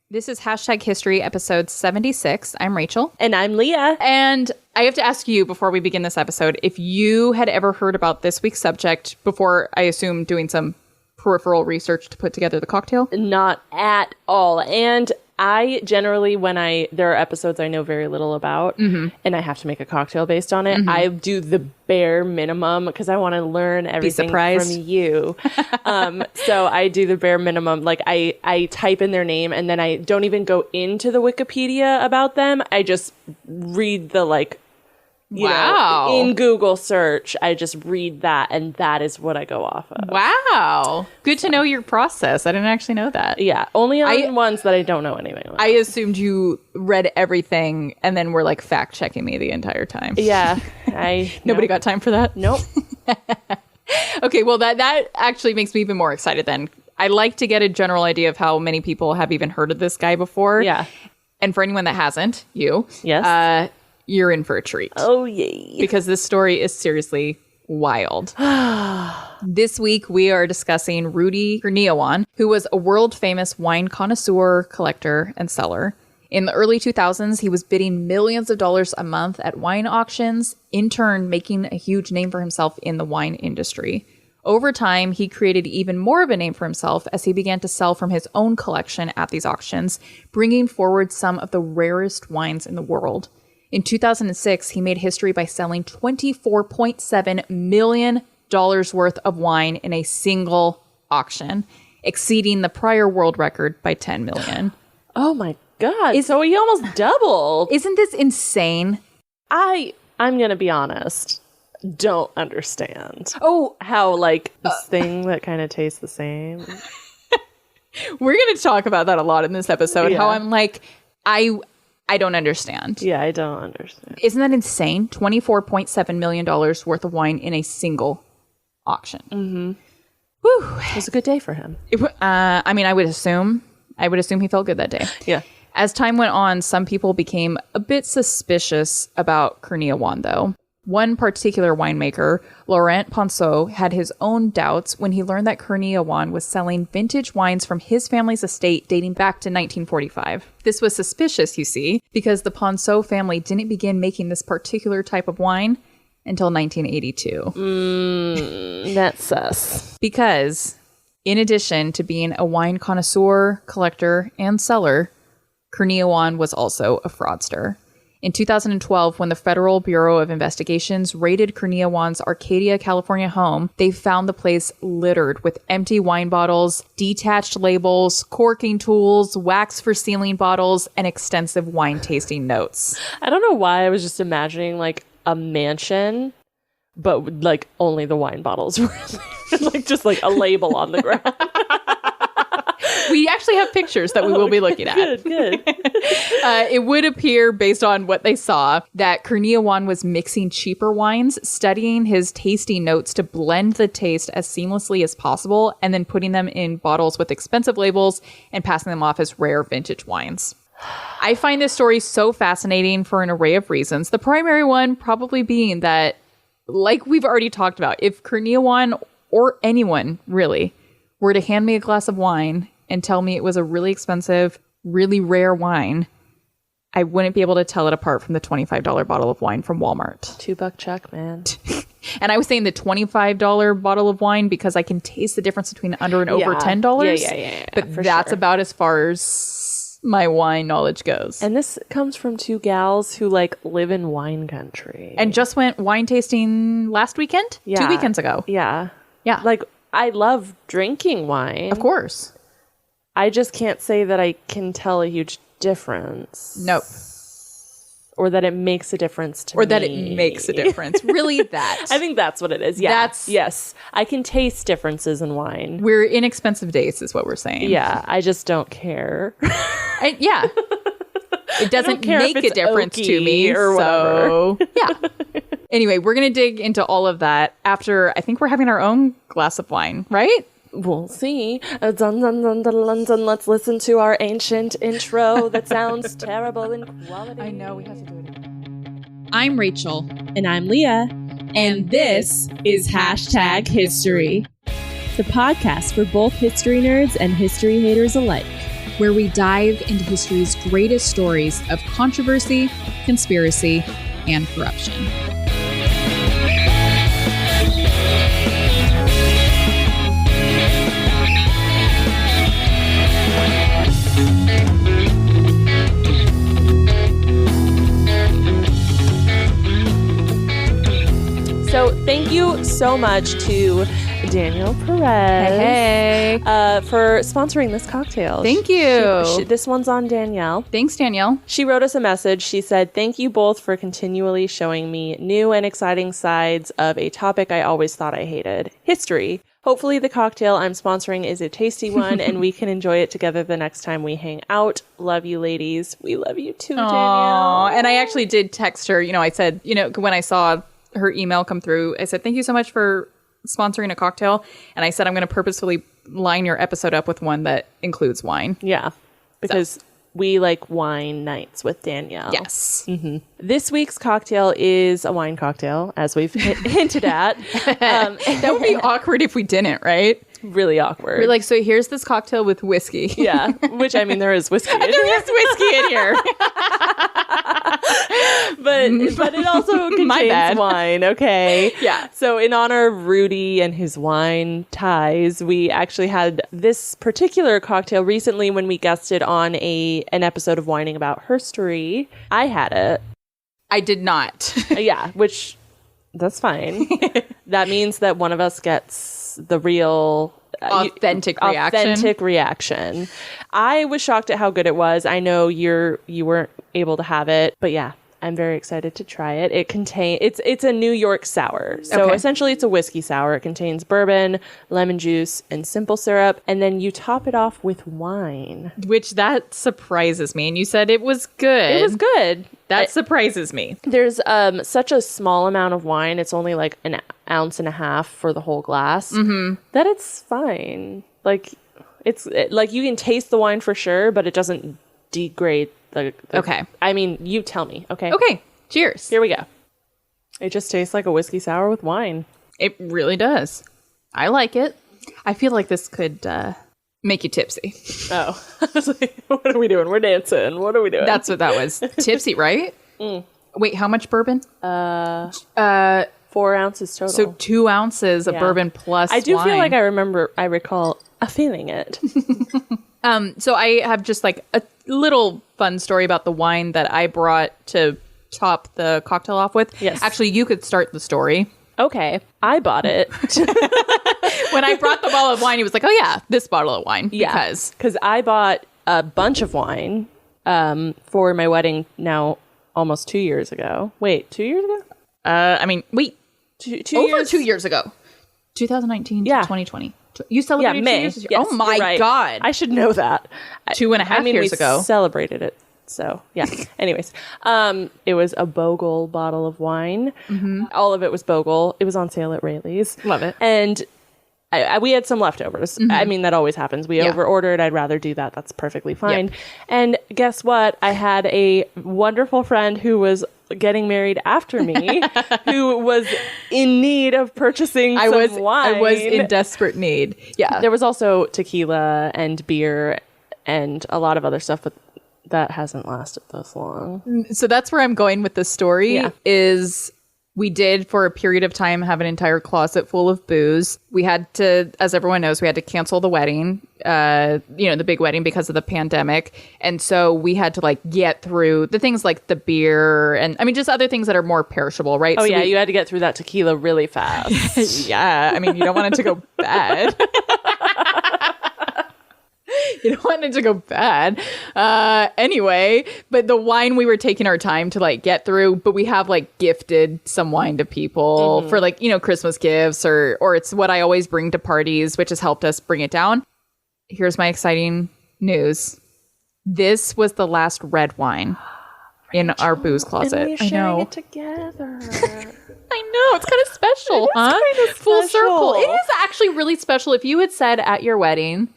This is Hashtag History, episode 76. I'm Rachel. And I'm Leah. And I have to ask you, before we begin this episode, if you had ever heard about this week's subject before, I assume, doing some peripheral research to put together the cocktail? Not at all. And I generally, there are episodes I know very little about, and I have to make a cocktail based on it, I do the bare minimum because I want to learn everything from you. So I do the bare minimum. Like I type in their name, and then I don't even go into the Wikipedia about them. I just read the you know, in Google search, I just read that, and that is what I go off of. Wow. Good to know your process. I didn't actually know that. Yeah, only on ones that I don't know anything about. I assumed you read everything and then were fact checking me the entire time. Yeah. Nobody got time for that? Nope. Okay, well, that actually makes me even more excited then. I like to get a general idea of how many people have even heard of this guy before. Yeah. And for anyone that hasn't, Yes. You're in for a treat. Oh, yay. Because this story is seriously wild. This week, we are discussing Rudy Kurniawan, who was a world-famous wine connoisseur, collector, and seller. In the early 2000s, he was bidding millions of dollars a month at wine auctions, in turn making a huge name for himself in the wine industry. Over time, he created even more of a name for himself as he began to sell from his own collection at these auctions, bringing forward some of the rarest wines in the world. In 2006, he made history by selling $24.7 million worth of wine in a single auction, exceeding the prior world record by $10 million. Oh my God. So he almost doubled. Isn't this insane? I'm going to be honest. Don't understand. Oh, how this thing that kind of tastes the same. We're going to talk about that a lot in this episode. Yeah. How I'm I don't understand. Yeah, I don't understand. Isn't that insane? $24.7 million worth of wine in a single auction. Mm-hmm. Whew. It was a good day for him. I would assume he felt good that day. Yeah. As time went on, some people became a bit suspicious about Kurniawan, though. One particular winemaker, Laurent Ponceau, had his own doubts when he learned that Kurniawan was selling vintage wines from his family's estate dating back to 1945. This was suspicious, you see, because the Ponceau family didn't begin making this particular type of wine until 1982. That's sus. Because, in addition to being a wine connoisseur, collector, and seller, Kurniawan was also a fraudster. In 2012, when the Federal Bureau of Investigations raided Kurniawan's Arcadia, California home, they found the place littered with empty wine bottles, detached labels, corking tools, wax for sealing bottles, and extensive wine tasting notes. I don't know why I was just imagining a mansion, but only the wine bottles were just a label on the ground. We actually have pictures that we will be looking at. Good. It would appear, based on what they saw, that Kurniawan was mixing cheaper wines, studying his tasting notes to blend the taste as seamlessly as possible, and then putting them in bottles with expensive labels and passing them off as rare vintage wines. I find this story so fascinating for an array of reasons. The primary one probably being that, like we've already talked about, if Kurniawan or anyone really were to hand me a glass of wine and tell me it was a really expensive, really rare wine, I wouldn't be able to tell it apart from the $25 bottle of wine from Walmart. $2 check, man. And I was saying the $25 bottle of wine because I can taste the difference between under and over $10. Yeah. But that's about as far as my wine knowledge goes. And this comes from two gals who live in wine country. And just went wine tasting last weekend? Yeah. 2 weekends ago. Yeah. Yeah. I love drinking wine. Of course. I just can't say that I can tell a huge difference. Nope. Or that it makes a difference to me. Or that it makes a difference. Really, that. I think that's what it is. Yeah. Yes. I can taste differences in wine. We're inexpensive dates is what we're saying. Yeah. I just don't care. Yeah. It doesn't make a difference to me. Or whatever. Yeah. Anyway, we're going to dig into all of that after, I think we're having our own glass of wine, right? We'll see. Dun, dun, dun, dun, dun. Let's listen to our ancient intro that sounds terrible in quality. I know, we have to do it again. I'm Rachel. And I'm Leah. And this is Hashtag History, the podcast for both history nerds and history haters alike. where we dive into history's greatest stories of controversy, conspiracy, and corruption. So thank you so much to Danielle Perez for sponsoring this cocktail. Thank you. This one's on Danielle. Thanks, Danielle. She wrote us a message. She said, "Thank you both for continually showing me new and exciting sides of a topic I always thought I hated, history. Hopefully the cocktail I'm sponsoring is a tasty one and we can enjoy it together the next time we hang out. Love you, ladies." We love you too, Danielle. And I actually did text her. I said, when I saw her email come through, I said, "Thank you so much for sponsoring a cocktail." And I said, "I'm going to purposefully line your episode up with one that includes wine." Yeah, because we like wine nights with Danielle. Yes. Mm-hmm. This week's cocktail is a wine cocktail, as we've hinted at. That would be awkward if we didn't, right? Really awkward. We're like, so here's this cocktail with whiskey. Yeah, which, I mean, there is whiskey in here. There is whiskey in here. But it also contains wine, okay? Yeah. So in honor of Rudy and his wine ties, we actually had this particular cocktail recently when we guested on an episode of Whining About Herstory. I had it. I did not. Yeah, which, that's fine. That means that one of us gets the real authentic reaction. I was shocked at how good it was. I know you weren't able to have it, but yeah, I'm very excited to try it. It's a New York sour. So essentially it's a whiskey sour. It contains bourbon, lemon juice, and simple syrup, and then you top it off with wine. Which that surprises me. And you said it was good. It was good. That surprises me. There's such a small amount of wine. It's only like an ounce and a half for the whole glass. Mm-hmm. That it's fine. Like like you can taste the wine for sure, but it doesn't degrade the Okay. I mean, you tell me. Okay. Okay. Cheers. Here we go. It just tastes like a whiskey sour with wine. It really does. I like it. I feel like this could make you tipsy. Oh. I was like, what are we doing? We're dancing. What are we doing? That's what that was. Tipsy, right? Mm. Wait, how much bourbon? 4 ounces total. So 2 ounces of bourbon plus I do wine. feel like I recall feeling it. So I have just like a little fun story about the wine that I brought to top the cocktail off with. Yes. Actually, you could start the story. Okay. I bought it. When I brought the bottle of wine, he was like, "Oh yeah, this bottle of wine." Because I bought a bunch of wine for my wedding now almost 2 years ago. Wait, 2 years ago? Over 2 years ago. 2019 to 2020. You celebrated 2 years ago? Yes, oh my God. I should know that. 2.5 years ago. Celebrated it. So, yeah. Anyways, it was a Bogle bottle of wine. Mm-hmm. All of it was Bogle. It was on sale at Rayleigh's. Love it. And we had some leftovers. Mm-hmm. I mean, that always happens. We over-ordered. I'd rather do that. That's perfectly fine. Yep. And guess what? I had a wonderful friend who was getting married after me who was in need of purchasing some wine. I was in desperate need. Yeah. There was also tequila and beer and a lot of other stuff, but that hasn't lasted this long. So that's where I'm going with this story is we did for a period of time have an entire closet full of booze. We had to, as everyone knows, we had to cancel the wedding, the big wedding because of the pandemic. And so we had to like get through the things like the beer and I mean, just other things that are more perishable, right? Oh, so you had to get through that tequila really fast. Yeah. I mean, you don't want it to go bad. You don't want it to go bad. Anyway, but the wine we were taking our time to like get through, but we have like gifted some wine to people for like, Christmas gifts or it's what I always bring to parties, which has helped us bring it down. Here's my exciting news. This was the last red wine in our booze closet. And we're sharing it together. I know. It's kind of special, huh? Kind of Full circle. It is actually really special. If you had said at your wedding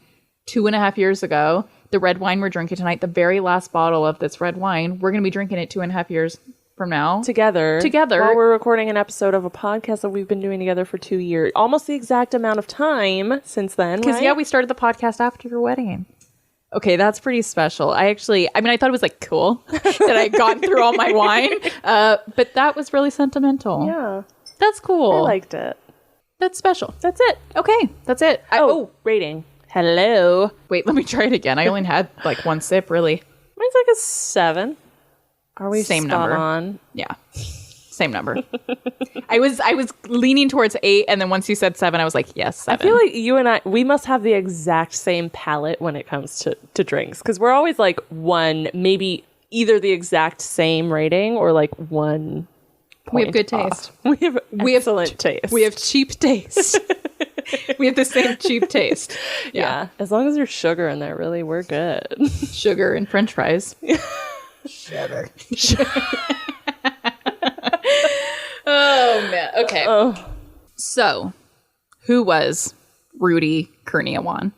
2.5 years ago, the red wine we're drinking tonight, the very last bottle of this red wine, we're going to be drinking it 2.5 years from now. Together. While we're recording an episode of a podcast that we've been doing together for 2 years. Almost the exact amount of time since then, because, we started the podcast after your wedding. Okay, that's pretty special. I thought it was like cool that I got through all my wine, but that was really sentimental. Yeah. That's cool. I liked it. That's special. That's it. Okay, that's it. Rating. Hello. Wait, let me try it again. I only had like one sip, really. Mine's like a 7. Are we Same spot number. on? Yeah. Same number. I was leaning towards 8, and then once you said 7, I was like, yes, 7. I feel like you and we must have the exact same palate when it comes to drinks, because we're always like one, maybe either the exact same rating or like 1 point. We have good off. taste. We have excellent taste. We have cheap taste. We have the same cheap taste. Yeah. As long as there's sugar in there, really, we're good. Sugar and French fries. Sugar. Oh, man. Okay. So, who was Rudy Kurniawan?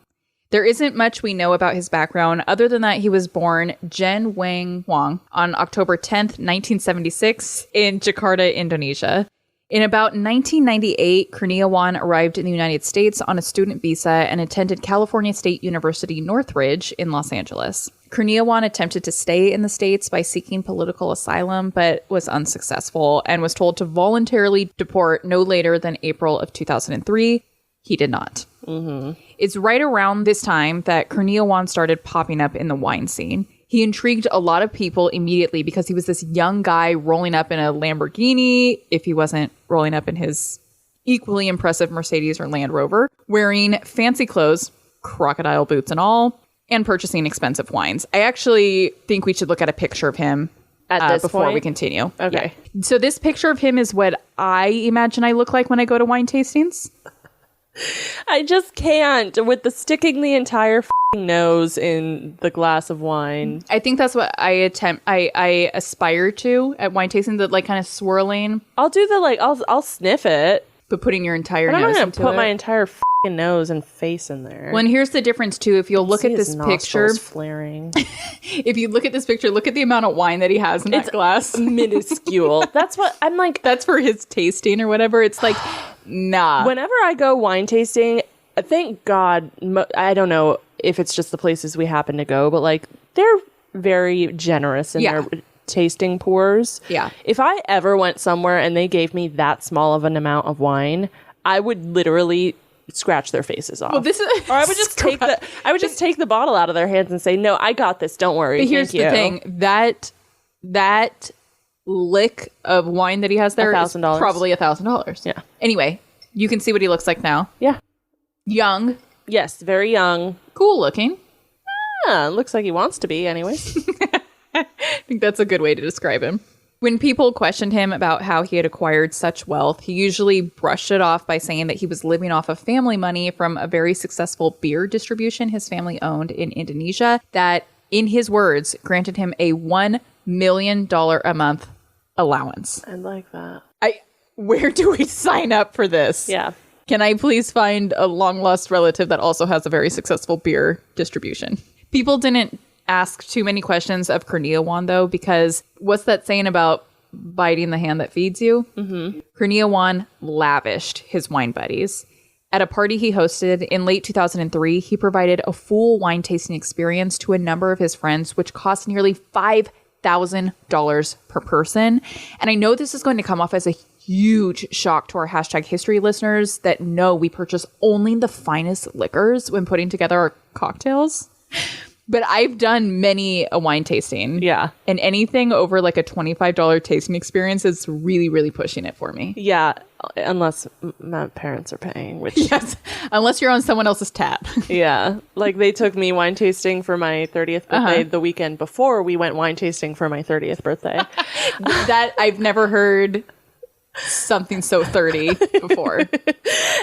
There isn't much we know about his background other than that he was born Jen Wang Wang on October 10th, 1976 in Jakarta, Indonesia. In about 1998, Kurniawan arrived in the United States on a student visa and attended California State University Northridge in Los Angeles. Kurniawan attempted to stay in the States by seeking political asylum, but was unsuccessful and was told to voluntarily deport no later than April of 2003. He did not. Mm-hmm. It's right around this time that Kurniawan started popping up in the wine scene. He intrigued a lot of people immediately because he was this young guy rolling up in a Lamborghini, if he wasn't rolling up in his equally impressive Mercedes or Land Rover, wearing fancy clothes, crocodile boots and all, and purchasing expensive wines. I actually think we should look at a picture of him at this before point? we continue. Okay. Yeah. So this picture of him is what I imagine I look like when I go to wine tastings. I just can't with the sticking the entire f***ing nose in the glass of wine. I think that's what I aspire to at wine tasting, the like kind of swirling, I'll do the I'll sniff it, but putting your entire but I'm nose not into gonna put it. my entire f***ing nose and face in there. Well, and here's the difference too. If you'll look at this picture, flaring. if you look at this picture, look at the amount of wine that he has in that glass. Minuscule. That's what I'm like. That's for his tasting or whatever. It's like, nah. Whenever I go wine tasting, thank God, I don't know if it's just the places we happen to go, but like they're very generous in their tasting pours. Yeah. If I ever went somewhere and they gave me that small of an amount of wine, I would literally scratch their faces off. Well, this is, or I would just take the bottle out of their hands and say, "No, I got this. Don't worry." But here's the thing: that lick of wine that he has there is $1,000. probably $1,000. Yeah. Anyway, you can see what he looks like now. Yeah. Young. Yes, very young. Cool looking. Yeah, looks like he wants to be anyways. I think that's a good way to describe him. When people questioned him about how he had acquired such wealth, he usually brushed it off by saying that he was living off of family money from a very successful beer distribution his family owned in Indonesia that, in his words, granted him a $1 million a month allowance. I like that. Where do we sign up for this? Yeah. Can I please find a long-lost relative that also has a very successful beer distribution? People didn't ask too many questions of Kurniawan, though, because what's that saying about biting the hand that feeds you? Mm-hmm. Kurniawan lavished his wine buddies. At a party he hosted in late 2003, he provided a full wine tasting experience to a number of his friends, which cost nearly $5,000 per person. And I know this is going to come off as a huge shock to our hashtag history listeners that know we purchase only the finest liquors when putting together our cocktails. But I've done many a wine tasting. Yeah. And anything over like a $25 tasting experience is really, really pushing it for me. Yeah. Unless my parents are paying, which... Yes. Unless you're on someone else's tab. Yeah. Like they took me wine tasting for my 30th birthday the weekend before we went wine tasting for my 30th birthday. That I've never heard something so 30 before.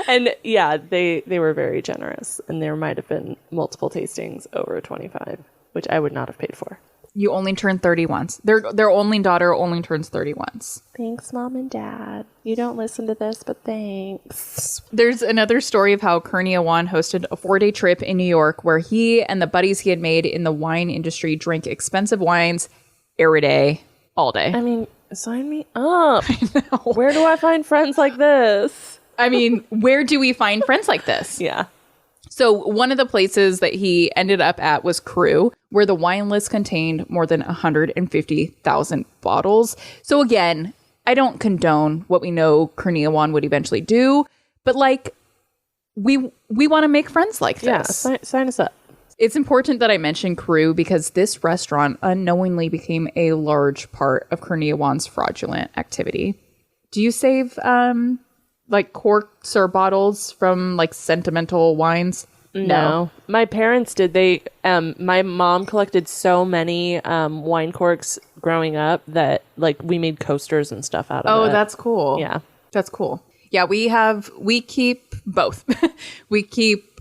And yeah, they were very generous, and there might have been multiple tastings over 25, which I would not have paid for. You only turn 30 once. Their only daughter only turns 30 once. Thanks, Mom and Dad. You don't listen to this, but thanks. There's another story of how Kurniawan hosted a 4-day trip in New York where he and the buddies he had made in the wine industry drank expensive wines every day, all day. I mean, sign me up. Where do I find friends like this? I mean, where do we find friends like this? Yeah. So one of the places that he ended up at was Crew, where the wine list contained more than 150,000 bottles. So again, I don't condone what we know Kurniawan would eventually do, but like we want to make friends like this. Yeah, sign us up. It's important that I mention Crew because this restaurant unknowingly became a large part of Kurniawan's fraudulent activity. Do you save like corks or bottles from like sentimental wines? No. My parents did. My mom collected so many wine corks growing up that like we made coasters and stuff out of it. Oh, that's cool. Yeah. That's cool. Yeah, we keep both. we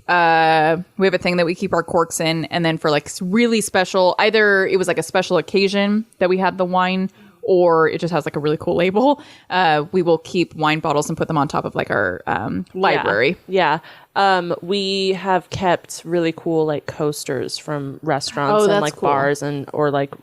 have a thing that we keep our corks in, and then for like really special, either it was like a special occasion that we had the wine, or it just has like a really cool label. We will keep wine bottles and put them on top of like our library. Yeah. We have kept really cool like coasters from restaurants and like cool. bars or like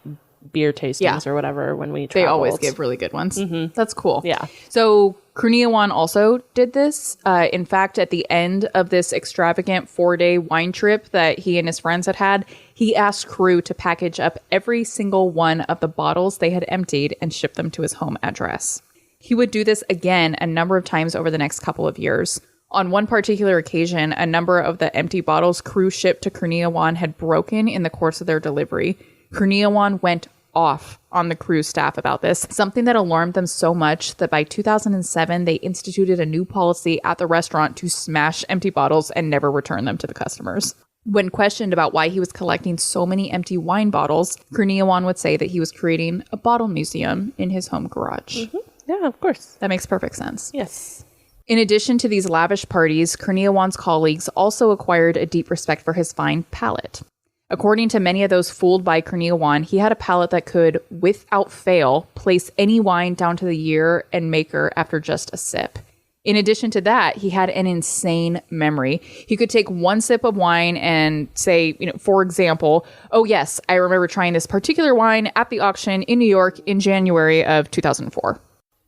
beer tastings or whatever when we traveled. They always give really good ones. Mm-hmm. That's cool. Yeah. So Kurniawan also did this. In fact, at the end of this extravagant 4-day wine trip that he and his friends had, he asked Crew to package up every single one of the bottles they had emptied and ship them to his home address. He would do this again a number of times over the next couple of years. On one particular occasion, a number of the empty bottles Crew shipped to Kurniawan had broken in the course of their delivery. Kurniawan went off on the Crew staff about this, something that alarmed them so much that by 2007, they instituted a new policy at the restaurant to smash empty bottles and never return them to the customers. When questioned about why he was collecting so many empty wine bottles, Kurniawan would say that he was creating a bottle museum in his home garage. Mm-hmm. Yeah, of course. That makes perfect sense. Yes. In addition to these lavish parties, Kurniawan's colleagues also acquired a deep respect for his fine palate. According to many of those fooled by Kurniawan, he had a palate that could, without fail, place any wine down to the year and maker after just a sip. In addition to that, he had an insane memory. He could take one sip of wine and say, for example, oh yes, I remember trying this particular wine at the auction in New York in January of 2004.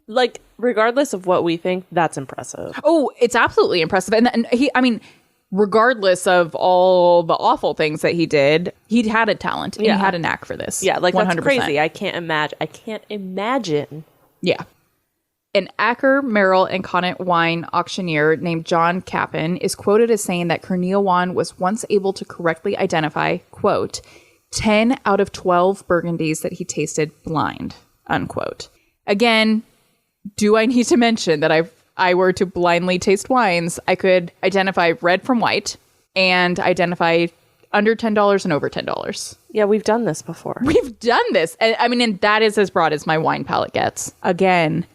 Like, regardless of what we think, that's impressive. Oh, it's absolutely impressive. And he, regardless of all the awful things that he did, he had a talent and he had a knack for this. Yeah, like 100%. That's crazy. I can't imagine. Yeah. An Acker, Merrill, and Connaught wine auctioneer named John Capin is quoted as saying that Kurniawan was once able to correctly identify, quote, 10 out of 12 Burgundies that he tasted blind, unquote. Again, do I need to mention that if I were to blindly taste wines, I could identify red from white and identify under $10 and over $10. Yeah, we've done this before. We've done this. And that is as broad as my wine palate gets. Again,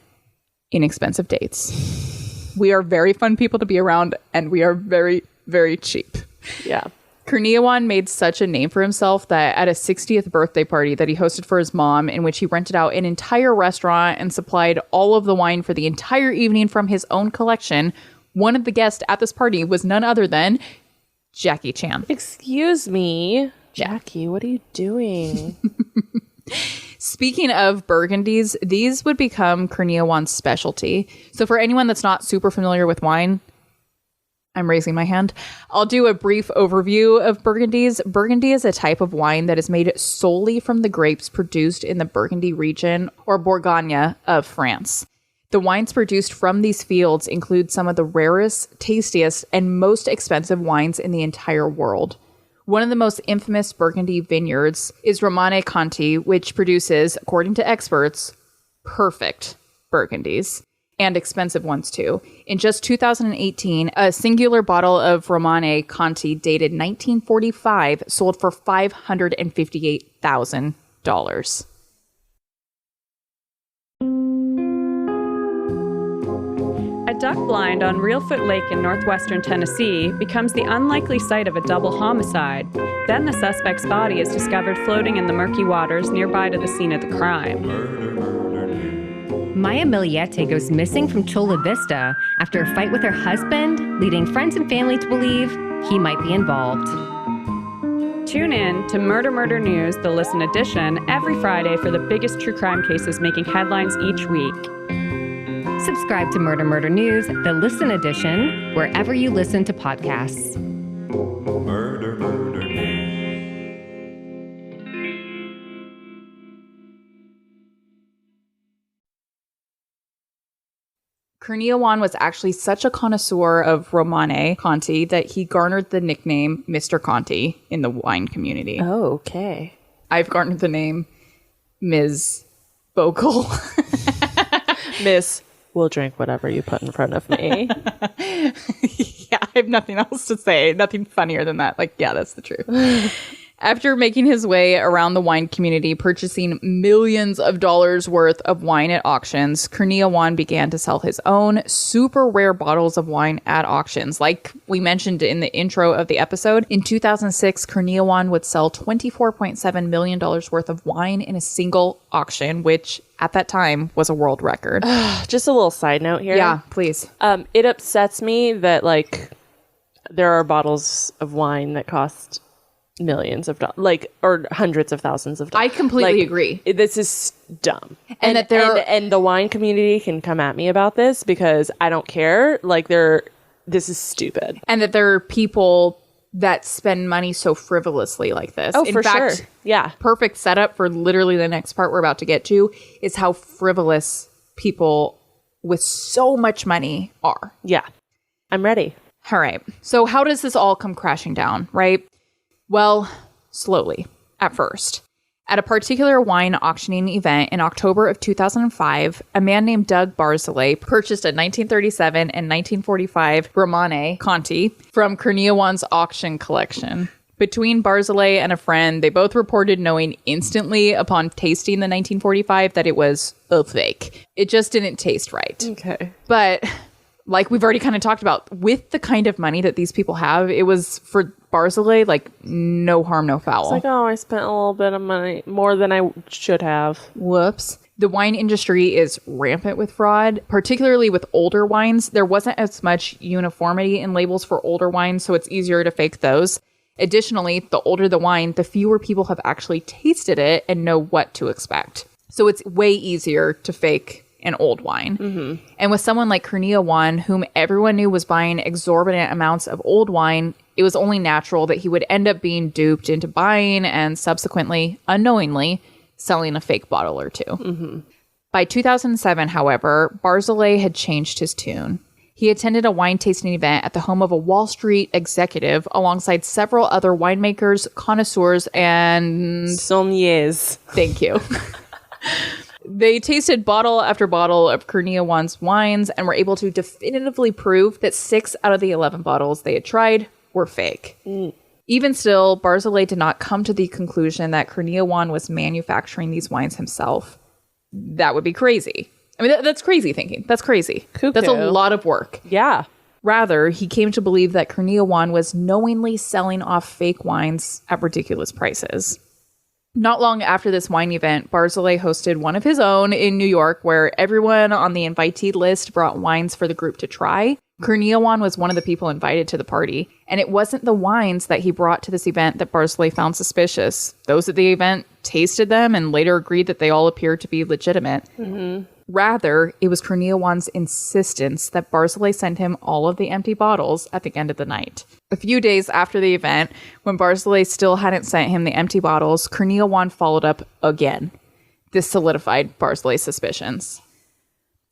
inexpensive dates. We are very fun people to be around, and we are very, very cheap. Yeah. Kurniawan made such a name for himself that at a 60th birthday party that he hosted for his mom, in which he rented out an entire restaurant and supplied all of the wine for the entire evening from his own collection, one of the guests at this party was none other than Jackie Chan. Excuse me, Jackie, what are you doing? Speaking of Burgundies, these would become Kurniawan's specialty. So for anyone that's not super familiar with wine, I'm raising my hand. I'll do a brief overview of Burgundies. Burgundy is a type of wine that is made solely from the grapes produced in the Burgundy region or Bourgogne of France. The wines produced from these fields include some of the rarest, tastiest, and most expensive wines in the entire world. One of the most infamous Burgundy vineyards is Romanée-Conti, which produces, according to experts, perfect Burgundies. And expensive ones too. In just 2018, a singular bottle of Romanée-Conti dated 1945 sold for $558,000. A duck blind on Reelfoot Lake in northwestern Tennessee becomes the unlikely site of a double homicide. Then the suspect's body is discovered floating in the murky waters nearby to the scene of the crime. Maya Miliete goes missing from Chula Vista after a fight with her husband, leading friends and family to believe he might be involved. Tune in to Murder News, the Listen Edition, every Friday for the biggest true crime cases making headlines each week. Subscribe to Murder News, the Listen Edition, wherever you listen to podcasts. Murder, murder, me. Kurniawan was actually such a connoisseur of Romane Conti that he garnered the nickname Mr. Conti in the wine community. Oh, okay. I've garnered the name Ms. Bogle. Miss, we'll drink whatever you put in front of me. Yeah, I have nothing else to say. Nothing funnier than that. Like, yeah, that's the truth. After making his way around the wine community, purchasing millions of dollars worth of wine at auctions, Kurniawan began to sell his own super rare bottles of wine at auctions. Like we mentioned in the intro of the episode, in 2006, Kurniawan would sell $24.7 million worth of wine in a single auction, which at that time was a world record. Just a little side note here. Yeah, please. It upsets me that, like, there are bottles of wine that cost millions of dollars, like, or hundreds of thousands of dollars. I completely agree. This is dumb. And that and the wine community can come at me about this because I don't care. Like, this is stupid. And that there are people that spend money so frivolously like this. Oh, in for fact, sure. Yeah. Perfect setup for literally the next part we're about to get to is how frivolous people with so much money are. Yeah. I'm ready. All right. So how does this all come crashing down, right? Well, slowly at first. At a particular wine auctioning event in October of 2005, a man named Doug Barzilay purchased a 1937 and 1945 Romane Conti from Kurniawan's auction collection. Between Barzilay and a friend, they both reported knowing instantly upon tasting the 1945 that it was a fake. It just didn't taste right. Okay. But like we've already kind of talked about, with the kind of money that these people have, it was for Barzilay, like, no harm, no foul. It's like, oh, I spent a little bit of money, more than I should have. Whoops. The wine industry is rampant with fraud, particularly with older wines. There wasn't as much uniformity in labels for older wines, so it's easier to fake those. Additionally, the older the wine, the fewer people have actually tasted it and know what to expect. So it's way easier to fake an old wine. Mm-hmm. And with someone like Kurniawan, whom everyone knew was buying exorbitant amounts of old wine, it was only natural that he would end up being duped into buying and subsequently, unknowingly, selling a fake bottle or two. Mm-hmm. By 2007, however, Barzilay had changed his tune. He attended a wine tasting event at the home of a Wall Street executive alongside several other winemakers, connoisseurs, and sommeliers. Thank you. They tasted bottle after bottle of Kurniawan's wines and were able to definitively prove that 6 out of the 11 bottles they had tried were fake. Even still, Barzilay did not come to the conclusion that Kurniawan was manufacturing these wines himself. That would be crazy. I mean, that's crazy thinking. That's crazy. Cuckoo. That's a lot of work. Yeah. Rather, he came to believe that Kurniawan was knowingly selling off fake wines at ridiculous prices. Not long after this wine event, Barzilay hosted one of his own in New York where everyone on the invitee list brought wines for the group to try. Kurniawan was one of the people invited to the party, and it wasn't the wines that he brought to this event that Barzilay found suspicious. Those at the event tasted them and later agreed that they all appeared to be legitimate. Mm-hmm. Rather, it was Kurniawan's insistence that Barzilay send him all of the empty bottles at the end of the night. A few days after the event, when Barzilay still hadn't sent him the empty bottles, Kurniawan followed up again. This solidified Barzilay's suspicions.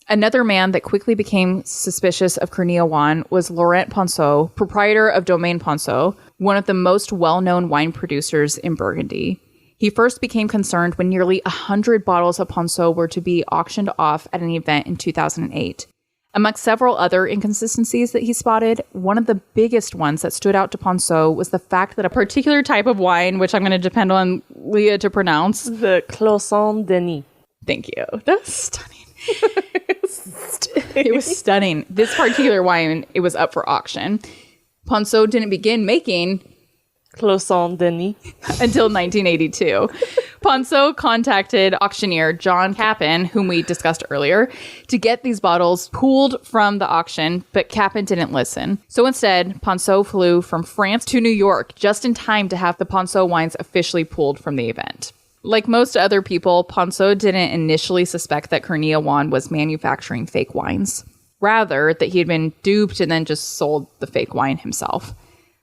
Another man that quickly became suspicious of Kurniawan was Laurent Ponceau, proprietor of Domaine Ponceau, one of the most well-known wine producers in Burgundy. He first became concerned when nearly 100 bottles of Ponceau were to be auctioned off at an event in 2008. Amongst several other inconsistencies that he spotted, one of the biggest ones that stood out to Ponceau was the fact that a particular type of wine, which I'm going to depend on Leah to pronounce. The Cloisonne Denis. Thank you. That's stunning. It was stunning. This particular wine, it was up for auction. Ponceau didn't begin making Cloisonne Denis until 1982. Ponceau contacted auctioneer John Capin, whom we discussed earlier, to get these bottles pooled from the auction, but Capin didn't listen. So instead, Ponceau flew from France to New York just in time to have the Ponceau wines officially pooled from the event. Like most other people, Ponceau didn't initially suspect that Kurniawan was manufacturing fake wines. Rather, that he had been duped and then just sold the fake wine himself.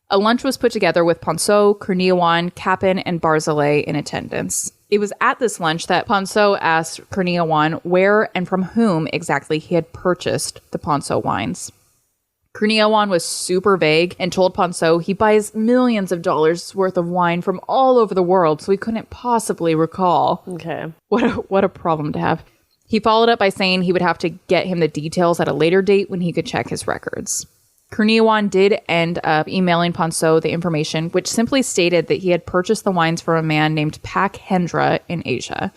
A lunch was put together with Ponceau, Kurniawan, Capin, and Barzilay in attendance. It was at this lunch that Ponceau asked Kurniawan where and from whom exactly he had purchased the Ponceau wines. Kurniawan was super vague and told Ponceau he buys millions of dollars worth of wine from all over the world, so he couldn't possibly recall. Okay. What a problem to have. He followed up by saying he would have to get him the details at a later date when he could check his records. Kurniawan did end up emailing Ponceau the information, which simply stated that he had purchased the wines from a man named Pak Hendra in Asia.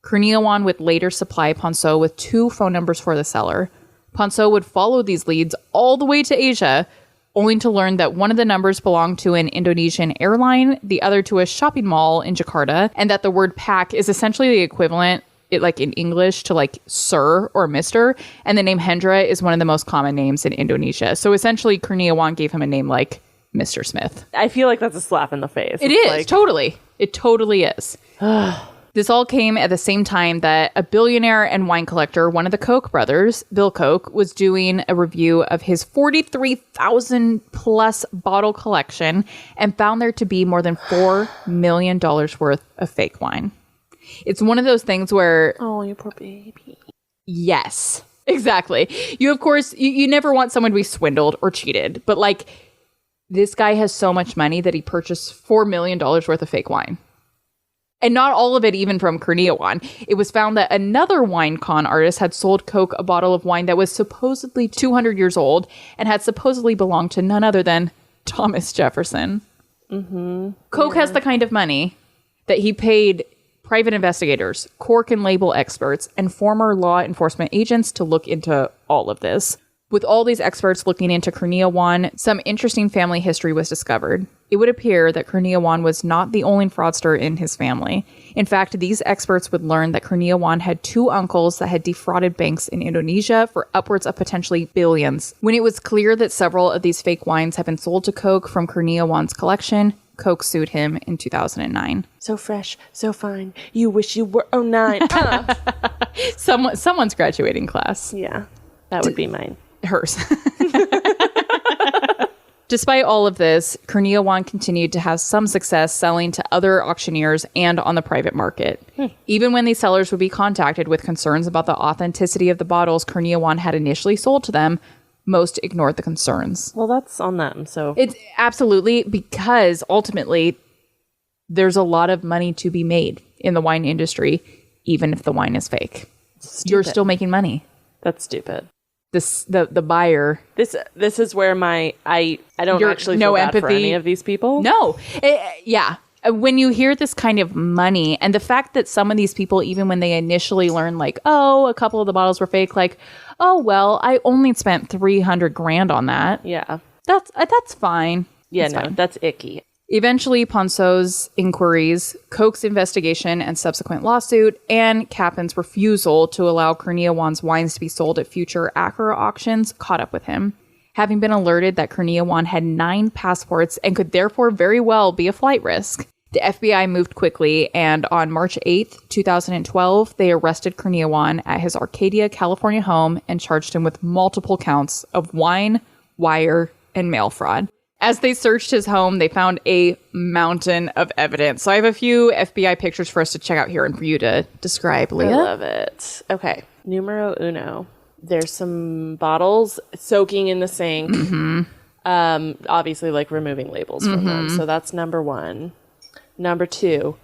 Kurniawan would later supply Ponceau with 2 phone numbers for the seller. Ponceau would follow these leads all the way to Asia, only to learn that one of the numbers belonged to an Indonesian airline, the other to a shopping mall in Jakarta, and that the word Pak is essentially the equivalent like in English to like sir or mister, and the name Hendra is one of the most common names in Indonesia. So essentially Kurniawan gave him a name like Mr. Smith. I feel like that's a slap in the face. It is, totally. It totally is. This all came at the same time that a billionaire and wine collector, one of the Koch brothers, Bill Koch, was doing a review of his 43,000 plus bottle collection and found there to be more than $4 million worth of fake wine. It's one of those things where... Oh, you poor baby. Yes, exactly. You, of course, you never want someone to be swindled or cheated. But, like, this guy has so much money that he purchased $4 million worth of fake wine. And not all of it even from Kurniawan. It was found that another wine con artist had sold Koch a bottle of wine that was supposedly 200 years old and had supposedly belonged to none other than Thomas Jefferson. Mm-hmm. Koch has the kind of money that he paid private investigators, cork and label experts, and former law enforcement agents to look into all of this. With all these experts looking into Kurniawan, some interesting family history was discovered. It would appear that Kurniawan was not the only fraudster in his family. In fact, these experts would learn that Kurniawan had 2 uncles that had defrauded banks in Indonesia for upwards of potentially billions. When it was clear that several of these fake wines had been sold to Koch from Kurniawan's collection, Koch sued him in 2009. So fresh, so fine. You wish you were 09. Someone's graduating class. Yeah, that would be mine. Hers. Despite all of this, Kurniawan continued to have some success selling to other auctioneers and on the private market. Even when these sellers would be contacted with concerns about the authenticity of the bottles Kurniawan had initially sold to them, most ignored the concerns. Well, that's on them. So it's absolutely, because ultimately there's a lot of money to be made in the wine industry, even if the wine is fake. You're still making money. That's stupid. The buyer. This is where I don't actually feel bad for any of these people. No. Yeah. When you hear this kind of money, and the fact that some of these people, even when they initially learn like, oh, a couple of the bottles were fake, like, oh, well, I only spent $300,000 on that. Yeah. That's fine. Yeah, fine. That's icky. Eventually, Ponceau's inquiries, Koch's investigation and subsequent lawsuit, and Capin's refusal to allow Kurniawan's wines to be sold at future Acura auctions caught up with him. Having been alerted that Kurniawan had 9 passports and could therefore very well be a flight risk, the FBI moved quickly, and on March 8th, 2012, they arrested Kurniawan at his Arcadia, California home and charged him with multiple counts of wine, wire, and mail fraud. As they searched his home, they found a mountain of evidence. So I have a few FBI pictures for us to check out here and for you to describe, Leah. I love it. Okay. Numero uno. There's some bottles soaking in the sink. Mm-hmm. Obviously, like removing labels from them. So that's number 1. Number 2,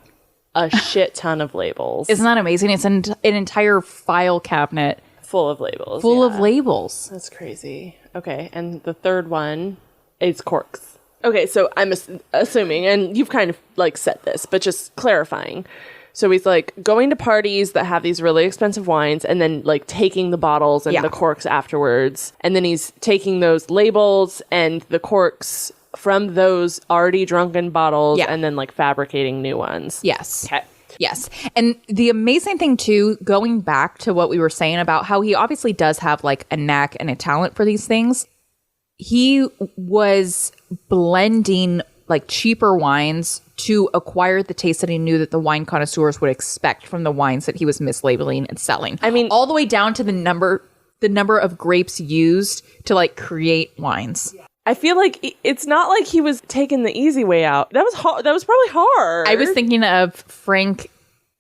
a shit ton of labels. Isn't that amazing? It's an entire file cabinet. Full of labels. Full of labels. That's crazy. Okay. And the third one is corks. Okay. So I'm assuming, and you've kind of like said this, but just clarifying. So he's like going to parties that have these really expensive wines and then like taking the bottles and the corks afterwards. And then he's taking those labels and the corks from those already drunken bottles and then like fabricating new ones. Yes. Okay. Yes. And the amazing thing too, going back to what we were saying about how he obviously does have like a knack and a talent for these things. He was blending like cheaper wines to acquire the taste that he knew that the wine connoisseurs would expect from the wines that he was mislabeling and selling. I mean, all the way down to the number of grapes used to like create wines. I feel like it's not like he was taking the easy way out. That was hard. That was probably hard. I was thinking of Frank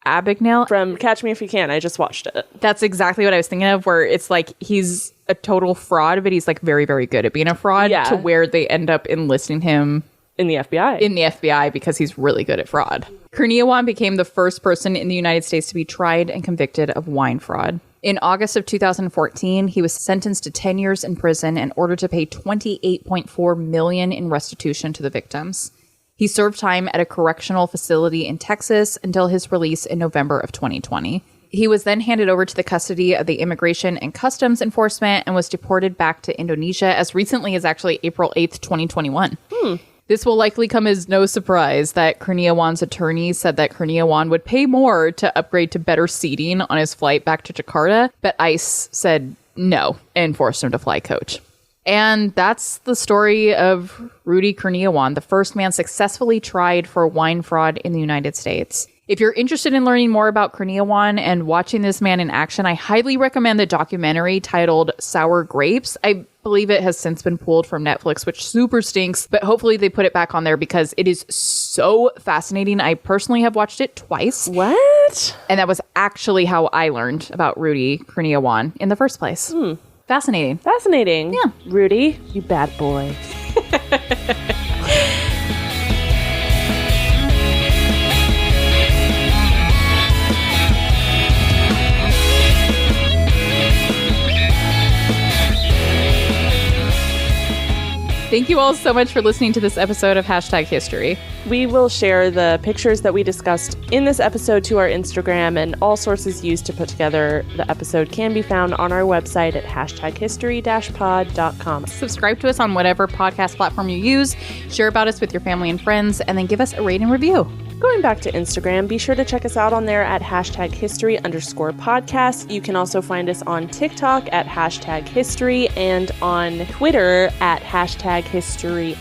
Abagnale from Catch Me If You Can. I just watched it. That's exactly what I was thinking of, where it's like he's a total fraud, but he's like very, very good at being a fraud to where they end up enlisting him in the FBI. In the FBI because he's really good at fraud. Kurniawan became the first person in the United States to be tried and convicted of wine fraud. In August of 2014, he was sentenced to 10 years in prison and ordered to pay $28.4 million in restitution to the victims. He served time at a correctional facility in Texas until his release in November of 2020. He was then handed over to the custody of the Immigration and Customs Enforcement and was deported back to Indonesia as recently as actually April 8th, 2021. This will likely come as no surprise that Kurniawan's attorney said that Kurniawan would pay more to upgrade to better seating on his flight back to Jakarta, but ICE said no and forced him to fly coach. And that's the story of Rudy Kurniawan, the first man successfully tried for wine fraud in the United States. If you're interested in learning more about Kurniawan and watching this man in action, I highly recommend the documentary titled Sour Grapes. I believe it has since been pulled from Netflix, which super stinks, but hopefully they put it back on there because it is so fascinating. I personally have watched it twice. What? And that was actually how I learned about Rudy Kurniawan in the first place. Fascinating. Fascinating. Yeah. Rudy, you bad boy. Thank you all so much for listening to this episode of Hashtag History. We will share the pictures that we discussed in this episode to our Instagram, and all sources used to put together the episode can be found on our website at hashtaghistory-pod.com. Subscribe to us on whatever podcast platform you use, share about us with your family and friends, and then give us a rate and review. Going back to Instagram, be sure to check us out on there at #history_podcast. You can also find us on TikTok at #history and on Twitter at #history_.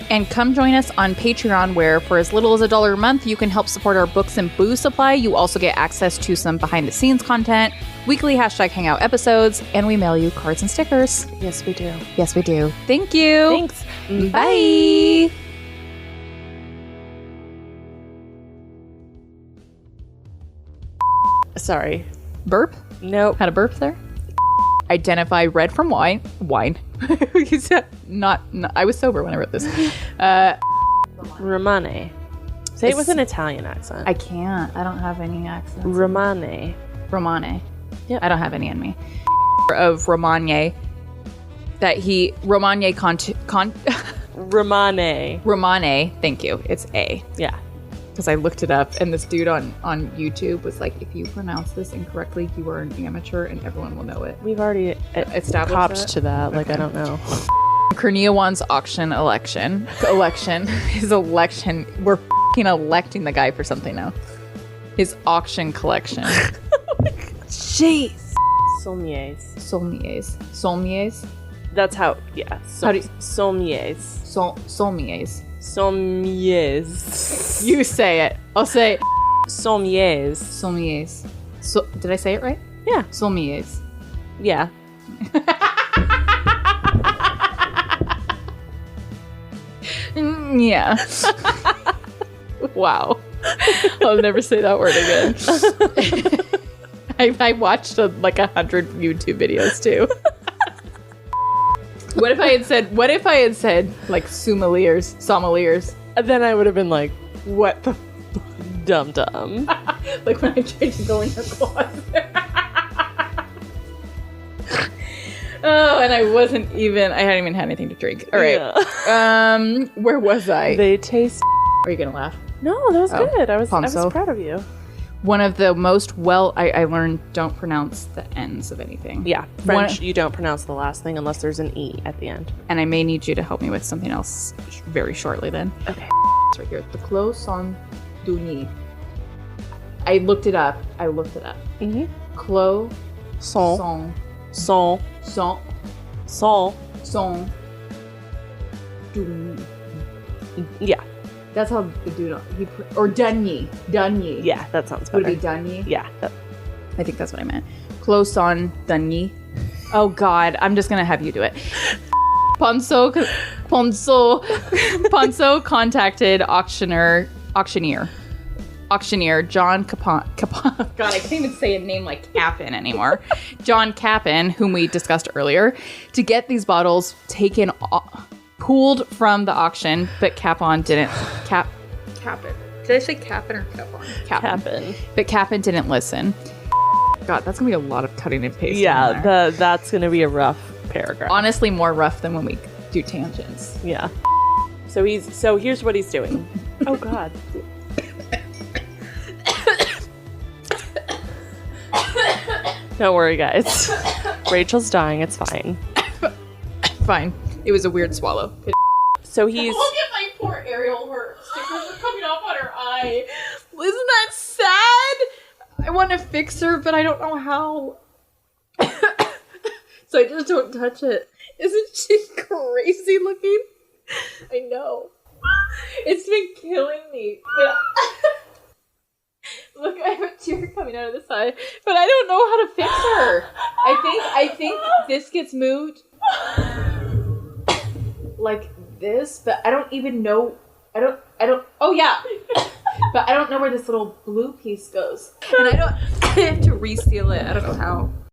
And come join us on Patreon, where for as little as $1 a month, you can help support our books and booze supply. You also get access to some behind the scenes content, weekly #hangout episodes, and we mail you cards and stickers. Yes, we do. Yes, we do. Thank you. Thanks. Bye. Sorry. Burp? Nope. Had a burp there? Identify red from wine. You said not. I was sober when I wrote this. Romane. Say it with an Italian accent. I can't. I don't have any accents. Romane. Yep. I don't have any in me. Of Romane. Romane. Romane. Thank you. It's A. Yeah. Because I looked it up, and this dude on YouTube was like, if you pronounce this incorrectly, you are an amateur, and everyone will know it. We've already established copped to that. Like, I don't know. Kurniawan's election. His election. We're f***ing electing the guy for something now. His auction collection. Jeez. Saulniers. That's how, yeah. Saulniers. Sommiers. You say it. I'll say Sommiers. Did I say it right? Yeah. Sommiers. Yeah. Yeah. Wow. I'll never say that word again. I watched 100 YouTube videos too. What if I had said like sommeliers? Then I would have been like, what the dum. Like when I tried to go in your closet. Oh, and I hadn't even had anything to drink. All right. Yeah. Where was I? They taste. Are you gonna laugh? No, that was good. I was proud of you. One of the most I learned don't pronounce the ends of anything. Yeah, French, you don't pronounce the last thing unless there's an E at the end. And I may need you to help me with something else very shortly then. Okay. It's right here. The clos sont dunis. I looked it up. Mm-hmm. Clos sont dunis. Yeah. That's how the dude, or Dunye. Yeah, that sounds better. Would it be Dunye? Yeah. I think that's what I meant. Close on Dunye. Oh God, I'm just gonna have you do it. Ponzo contacted auctioneer John Capon. God, I can't even say a name like Capon anymore. John Capon, whom we discussed earlier, to get these bottles pulled from the auction, but Capon didn't. Capon. Did I say Capon or Capon? Capon. But Capon didn't listen. God, that's gonna be a lot of cutting and pasting. Yeah, that's gonna be a rough paragraph. Honestly, more rough than when we do tangents. Yeah. So here's what he's doing. Oh God. Don't worry, guys. Rachel's dying. It's fine. Fine. It was a weird swallow. So he's. Look at my poor Ariel. Her stickers are coming off on her eye. Isn't that sad? I want to fix her, but I don't know how. So I just don't touch it. Isn't she crazy looking? I know. It's been killing me. But look, I have a tear coming out of the side, but I don't know how to fix her. I think this gets moved like this, but I don't even know. I don't. Oh yeah, but I don't know where this little blue piece goes, and I have to reseal it. I don't know how.